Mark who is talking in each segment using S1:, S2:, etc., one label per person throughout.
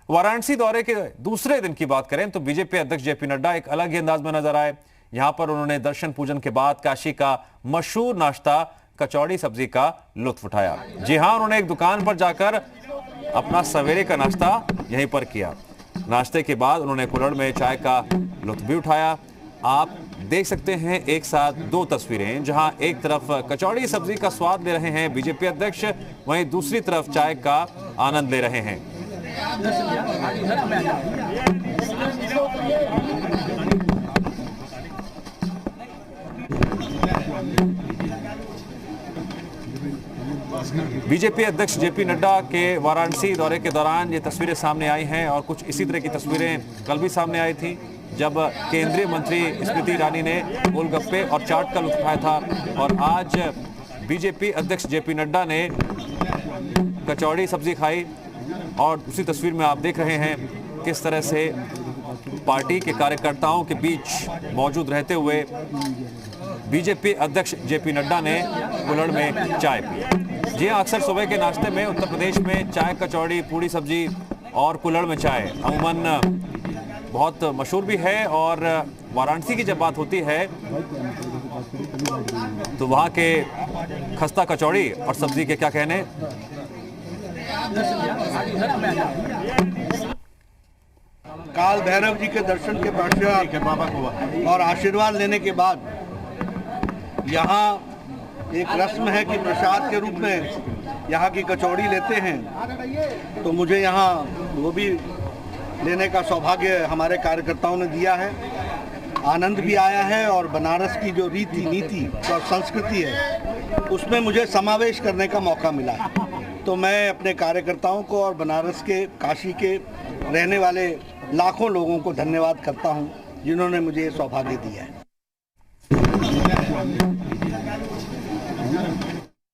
S1: वाराणसी दौरे के दूसरे दिन की बात करें तो बीजेपी अध्यक्ष जेपी नड्डा एक अलग ही अंदाज में नजर आए। यहां पर उन्होंने दर्शन पूजन के बाद काशी का मशहूर नाश्ता कचौड़ी सब्जी का लुत्फ उठाया। जी हां, उन्होंने एक दुकान पर जाकर अपना सवेरे का नाश्ता यहीं पर किया। नाश्ते के बाद उन्होंने कुल्हड़ में चाय का लुत्फ भी उठाया। आप देख सकते हैं एक साथ दो तस्वीरें, जहां एक तरफ कचौड़ी सब्जी का स्वाद ले रहे हैं बीजेपी अध्यक्ष, वहीं दूसरी तरफ चाय का आनंद ले रहे हैं। बीजेपी अध्यक्ष जेपी नड्डा के वाराणसी दौरे के दौरान ये तस्वीरें सामने आई हैं और कुछ इसी तरह की तस्वीरें कल भी सामने आई थी, जब केंद्रीय मंत्री स्मृति ईरानी ने गोलगप्पे और चाट का लुत्फ उठाया था। और आज बीजेपी अध्यक्ष जेपी नड्डा ने कचौड़ी सब्जी खाई। और उसी तस्वीर में आप देख रहे हैं किस तरह से पार्टी के कार्यकर्ताओं के बीच मौजूद रहते हुए बीजेपी अध्यक्ष जेपी नड्डा ने कुल्हड़ में चाय पी। जी हाँ, अक्सर सुबह के नाश्ते में उत्तर प्रदेश में चाय, कचौड़ी, पूड़ी सब्जी और कुल्हड़ में चाय अमूमन बहुत मशहूर भी है। और वाराणसी की जब बात होती है तो वहाँ के खस्ता कचौड़ी और सब्जी के क्या कहने।
S2: काल भैरव जी के दर्शन के पश्चात और आशीर्वाद लेने के बाद यहाँ एक रस्म है कि प्रसाद के रूप में यहाँ की कचौड़ी लेते हैं, तो मुझे यहाँ वो भी लेने का सौभाग्य हमारे कार्यकर्ताओं ने दिया है। आनंद भी आया है और बनारस की जो रीति नीति और संस्कृति है उसमें मुझे समावेश करने का मौका मिला है। तो मैं अपने कार्यकर्ताओं को और बनारस के, काशी के रहने वाले लाखों लोगों को धन्यवाद करता हूं जिन्होंने मुझे ये सौभाग्य दिया है।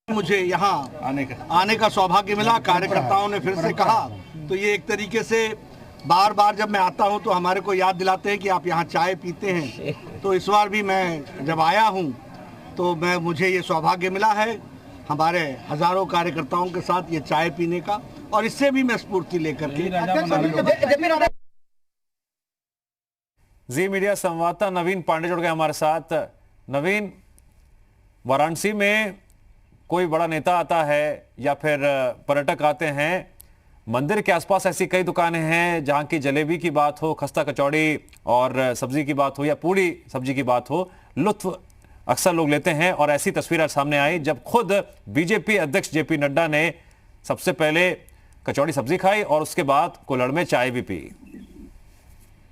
S2: मुझे यहाँ आने का सौभाग्य मिला, कार्यकर्ताओं ने फिर से कहा, तो ये एक तरीके से बार बार जब मैं आता हूँ तो हमारे को याद दिलाते हैं कि आप यहाँ चाय पीते हैं। तो इस बार भी मैं जब आया हूँ तो मुझे ये सौभाग्य मिला है हमारे हजारों कार्यकर्ताओं के साथ ये चाय पीने का, और इससे भी मैं स्फूर्ति लेकर के।
S1: जी मीडिया संवाददाता नवीन पांडे जुड़ गए हमारे साथ। नवीन, वाराणसी में कोई बड़ा नेता आता है या फिर पर्यटक आते हैं, मंदिर के आसपास ऐसी कई दुकानें हैं जहां की जलेबी की बात हो, खस्ता कचौड़ी और सब्जी की बात हो या पूड़ी सब्जी की बात हो, लुत्फ अक्सर लोग लेते हैं। और ऐसी तस्वीर सामने आई जब खुद बीजेपी अध्यक्ष जेपी नड्डा ने सबसे पहले कचौड़ी सब्जी खाई और उसके बाद कुल्हड़ में चाय भी पी।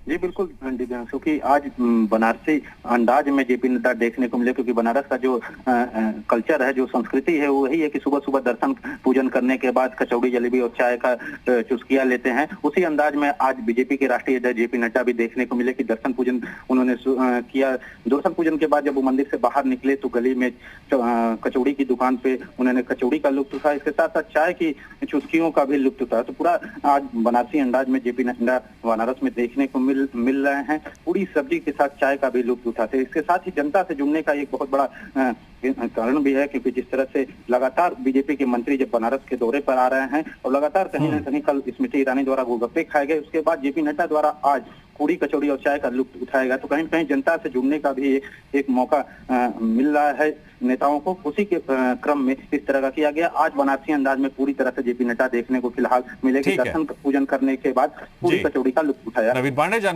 S3: जी बिल्कुल, क्योंकि आज बनारसी अंदाज में जेपी नड्डा देखने को मिले, क्योंकि बनारस का जो कल्चर है, जो संस्कृति है, वो वही है कि सुबह सुबह दर्शन पूजन करने के बाद कचौड़ी, जलेबी और चाय का चुस्किया लेते हैं। उसी अंदाज में आज बीजेपी के राष्ट्रीय अध्यक्ष जेपी नड्डा भी देखने को मिले कि दर्शन पूजन उन्होंने किया। दर्शन पूजन के बाद जब वो मंदिर से बाहर निकले तो गली में कचौड़ी की दुकान पे उन्होंने कचौड़ी का लुत्फ उठाया, इसके साथ साथ चाय की चुस्कियों का भी लुत्फ उठाया। तो पूरा आज बनारसी अंदाज में जेपी नड्डा बनारस में देखने को मिल रहे हैं। पूरी सब्जी के साथ चाय का भी लुत्फ उठाते हैं। इसके साथ ही जनता से जुड़ने का एक बहुत बड़ा कारण भी है, क्योंकि जिस तरह से लगातार बीजेपी के मंत्री जब बनारस के दौरे पर आ रहे हैं और लगातार कहीं ना कहीं कल स्मृति ईरानी द्वारा गोलगप्पे खाए गए, उसके बाद जेपी नड्डा द्वारा आज पूरी, कचौड़ी और चाय का लुत्फ उठाएगा, तो कहीं कहीं जनता से जुड़ने का भी एक मौका मिल रहा है नेताओं को। उसी के क्रम में इस तरह का किया गया। आज बनारसी अंदाज में पूरी तरह से जेपी नड्डा देखने को फिलहाल मिलेगी। दर्शन पूजन करने के बाद पूरी कचौड़ी का लुत्फ उठाया।